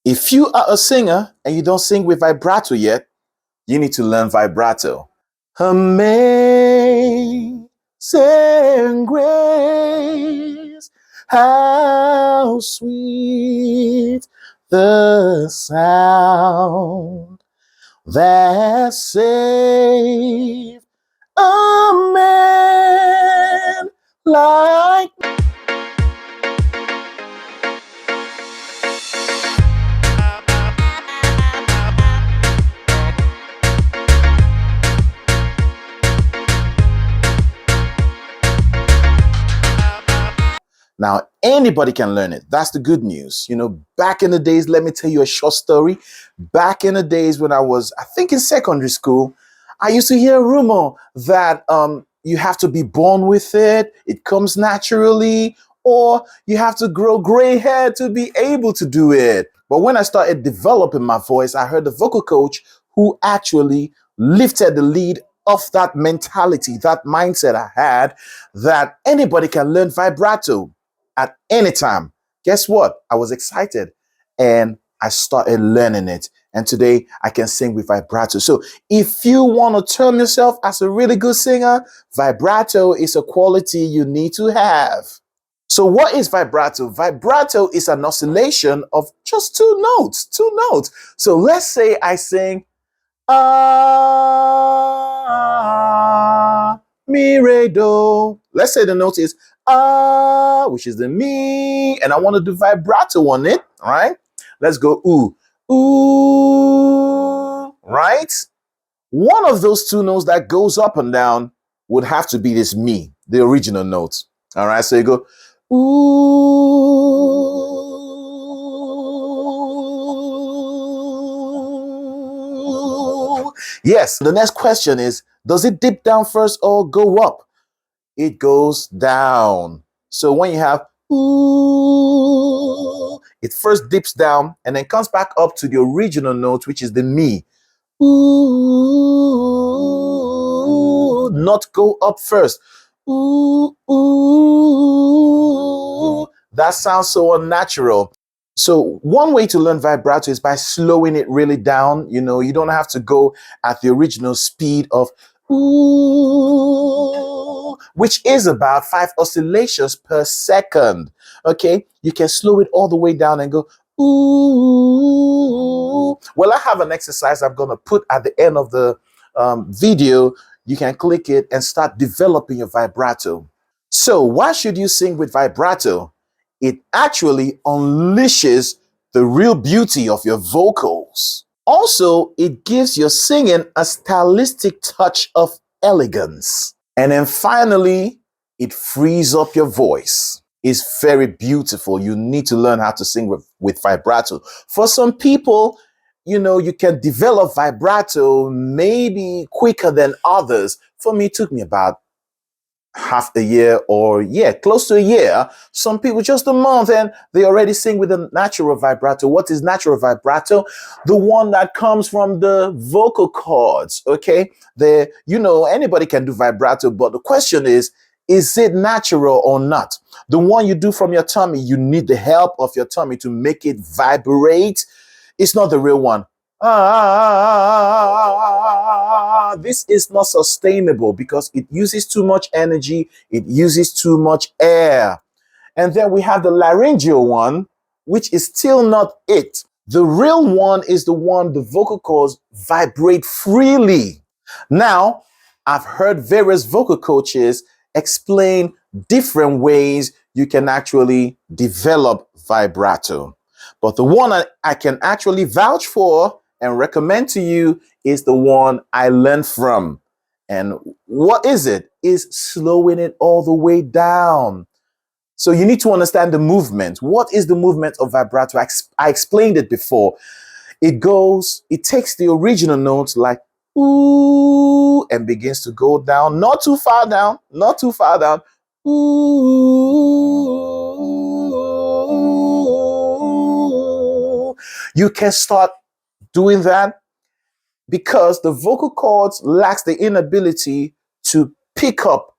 If you are a singer and you don't sing with vibrato yet, you need to learn vibrato. Amazing grace, how sweet the sound that saved a man like me. Now, anybody can learn it. That's the good news. Back in the days, let me tell you a short story. Back in the days when I was, I think, in secondary school, I used to hear a rumor that you have to be born with it, it comes naturally, or you have to grow gray hair to be able to do it. But when I started developing my voice, I heard the vocal coach who actually lifted the lead of that mentality, that mindset I had, that anybody can learn vibrato at any time. Guess what? I was excited and I started learning it. And today I can sing with vibrato. So if you want to term yourself as a really good singer, vibrato is a quality you need to have. So what is vibrato? Vibrato is an oscillation of just two notes, two notes. So let's say I sing ah, mi, re, do. Let's say the note is ah, which is the mi, and I want to do vibrato on it, all right? Let's go ooh, ooh, right? One of those two notes that goes up and down would have to be this mi, the original note, all right? So you go ooh. Yes, the next question is, does it dip down first or go up? It goes down. So when you have ooh, it first dips down and then comes back up to the original note, which is the mi. Ooh, not go up first. Ooh, ooh. That sounds so unnatural. So one way to learn vibrato is by slowing it really down. You don't have to go at the original speed of ooh, which is about 5 oscillations per second. Okay, you can slow it all the way down and go ooh. Well, I have an exercise I'm going to put at the end of the video. You can click it and start developing your vibrato. So why should you sing with vibrato? It actually unleashes the real beauty of your vocals. Also, it gives your singing a stylistic touch of elegance. And then finally, it frees up your voice. It's very beautiful. You need to learn how to sing with vibrato. For some people, you can develop vibrato maybe quicker than others. For me, it took me about half a year or close to a year. Some people just a month and they already sing with a natural vibrato. What is natural vibrato? The one that comes from the vocal cords. Okay, anybody can do vibrato, but the question is it natural or not? The one you do from your tummy, you need the help of your tummy to make it vibrate. It's not the real one. This is not sustainable because it uses too much energy, it uses too much air. And then we have the laryngeal one, which is still not it. The real one is the one the vocal cords vibrate freely. Now, I've heard various vocal coaches explain different ways you can actually develop vibrato. But the one I can actually vouch for and recommend to you is the one I learned from. And what is it? Is slowing it all the way down. So you need to understand the movement. What is the movement of vibrato? I explained it before. It takes the original notes like ooh and begins to go down, not too far down, not too far down. Ooh. You can start doing that because the vocal cords lacks the inability to pick up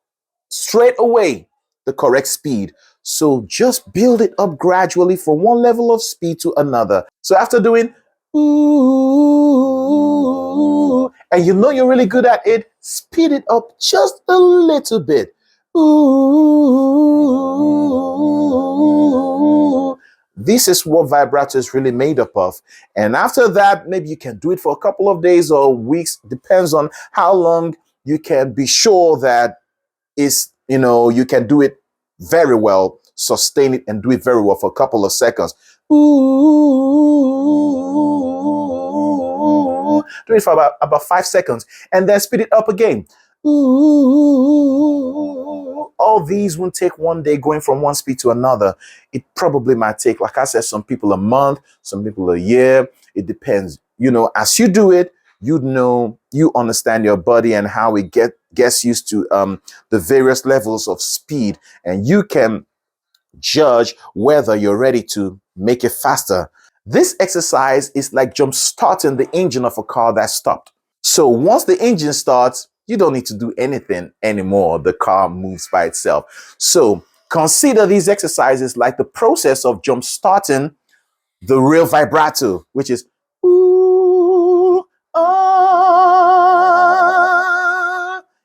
straight away the correct speed. So just build it up gradually from one level of speed to another. So after doing ooh, and you know you're really good at it, speed it up just a little bit. Ooh. This is what vibrato is really made up of. And after that, maybe you can do it for a couple of days or weeks, depends on how long you can be sure that is, you can do it very well, sustain it and do it very well for a couple of seconds. Ooh, do it for about 5 seconds and then speed it up again. Ooh, all these won't take one day going from one speed to another. It probably might take, like I said, some people a month, some people a year. It depends. As you do it, you understand your body and how it gets used to the various levels of speed, and you can judge whether you're ready to make it faster. This exercise is like jump starting the engine of a car that stopped. So once the engine starts, you don't need to do anything anymore. The car moves by itself. So consider these exercises like the process of jump starting the real vibrato, which is ooh, ah.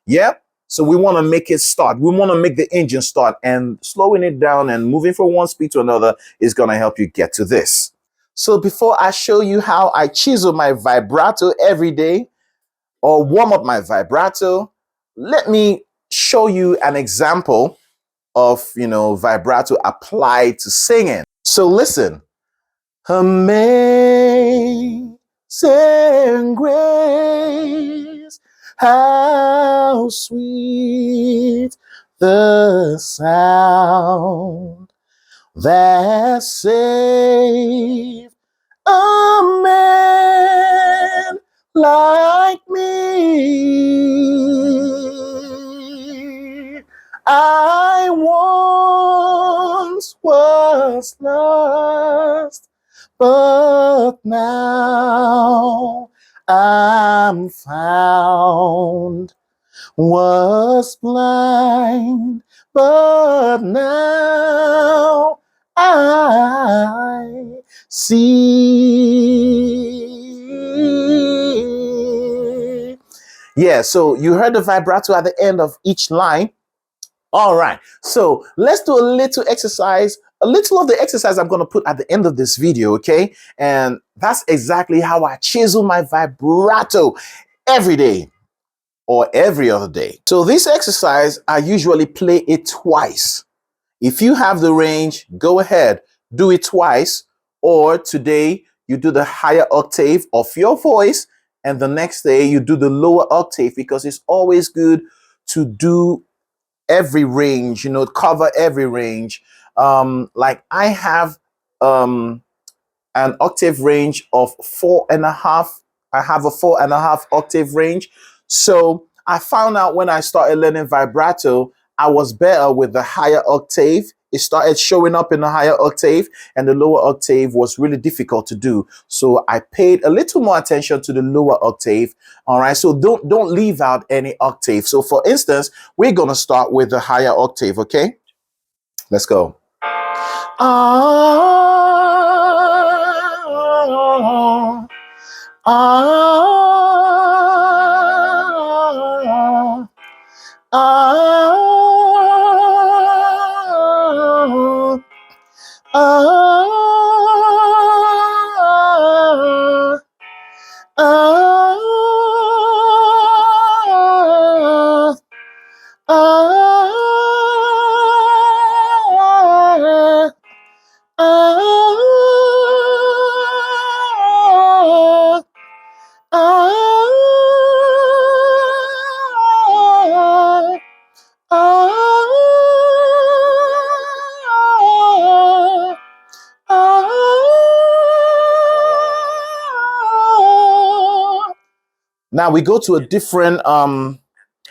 Yeah. So we want to make it start. We want to make the engine start, and slowing it down and moving from one speed to another is going to help you get to this. So before I show you how I chisel my vibrato every day or warm up my vibrato, let me show you an example of, vibrato applied to singing. So listen. Amazing grace, how sweet the sound that saved a man like me. I once was lost, but now I'm found. Was blind, but now I see. Yeah, so you heard the vibrato at the end of each line. All right, so let's do a little exercise. A little of the exercise I'm going to put at the end of this video, okay? And that's exactly how I chisel my vibrato every day or every other day. So this exercise, I usually play it twice. If you have the range, go ahead, do it twice. Or today, you do the higher octave of your voice, and the next day, you do the lower octave, because it's always good to do every range, cover every range. Like I have an octave range of 4.5. I have a 4.5 octave range. So I found out when I started learning vibrato, I was better with the higher octave. It started showing up in the higher octave, and the lower octave was really difficult to do. So I paid a little more attention to the lower octave. All right. So don't leave out any octave. So for instance, we're going to start with the higher octave. Okay, let's go. Now we go to a different,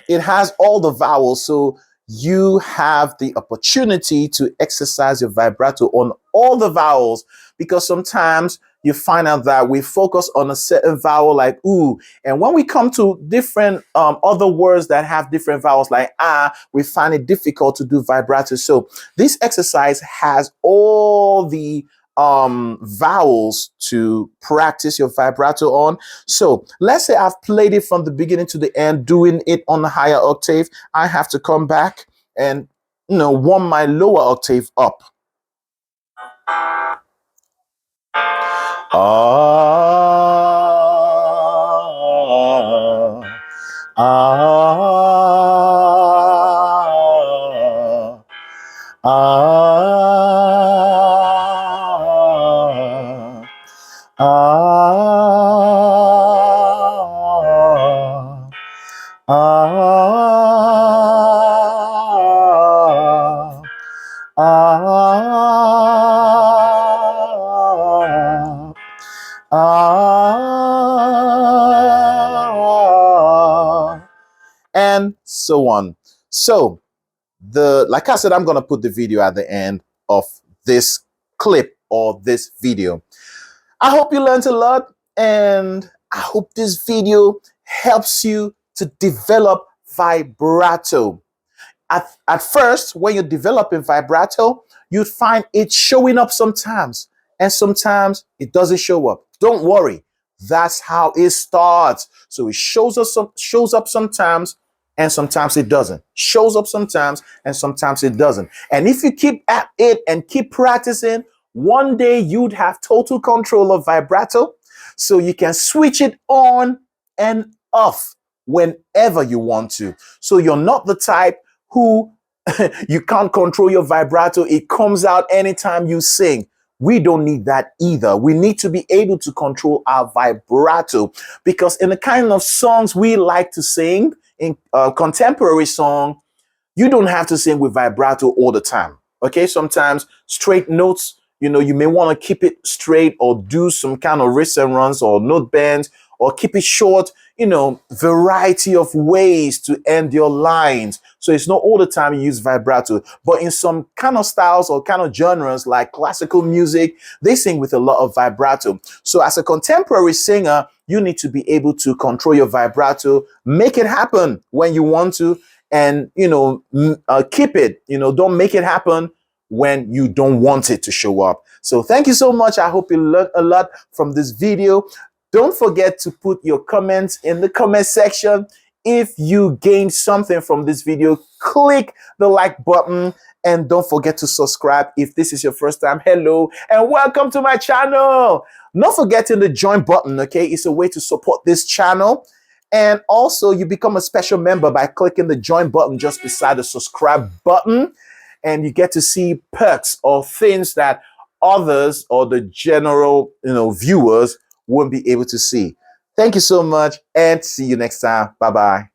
it has all the vowels. So you have the opportunity to exercise your vibrato on all the vowels, because sometimes you find out that we focus on a certain vowel like ooh. And when we come to different other words that have different vowels like ah, we find it difficult to do vibrato. So this exercise has all the vowels to practice your vibrato on. So let's say I've played it from the beginning to the end, doing it on a higher octave. I have to come back and warm my lower octave up. Ah, ah, ah, ah, ah, ah, ah, and so on. So like I said, I'm going to put the video at the end of this clip or this video. I hope you learned a lot, and I hope this video helps you to develop vibrato. At first, when you're developing vibrato, you'd find it showing up sometimes, and sometimes it doesn't show up. Don't worry. That's how it starts. So it shows up sometimes, and sometimes it doesn't. Shows up sometimes, and sometimes it doesn't. And if you keep at it and keep practicing, one day you'd have total control of vibrato, so you can switch it on and off whenever you want to. So you're not the type who you can't control your vibrato. It comes out anytime you sing. We don't need that either. We need to be able to control our vibrato, because in the kind of songs we like to sing, in contemporary song, you don't have to sing with vibrato all the time. Okay, sometimes straight notes, you may want to keep it straight or do some kind of wrist and runs or note bends or keep it short, variety of ways to end your lines. So it's not all the time you use vibrato, but in some kind of styles or kind of genres like classical music, they sing with a lot of vibrato. So as a contemporary singer, you need to be able to control your vibrato, make it happen when you want to, and keep it. Don't make it happen when you don't want it to show up. So thank you so much. I hope you learned a lot from this video. Don't forget to put your comments in the comment section. If you gained something from this video, click the like button, and don't forget to subscribe if this is your first time. Hello and welcome to my channel. Not forgetting the join button, okay? It's a way to support this channel. And also, you become a special member by clicking the join button just beside the subscribe button, and you get to see perks or things that others or the general viewers won't be able to see. Thank you so much, and see you next time. Bye-bye.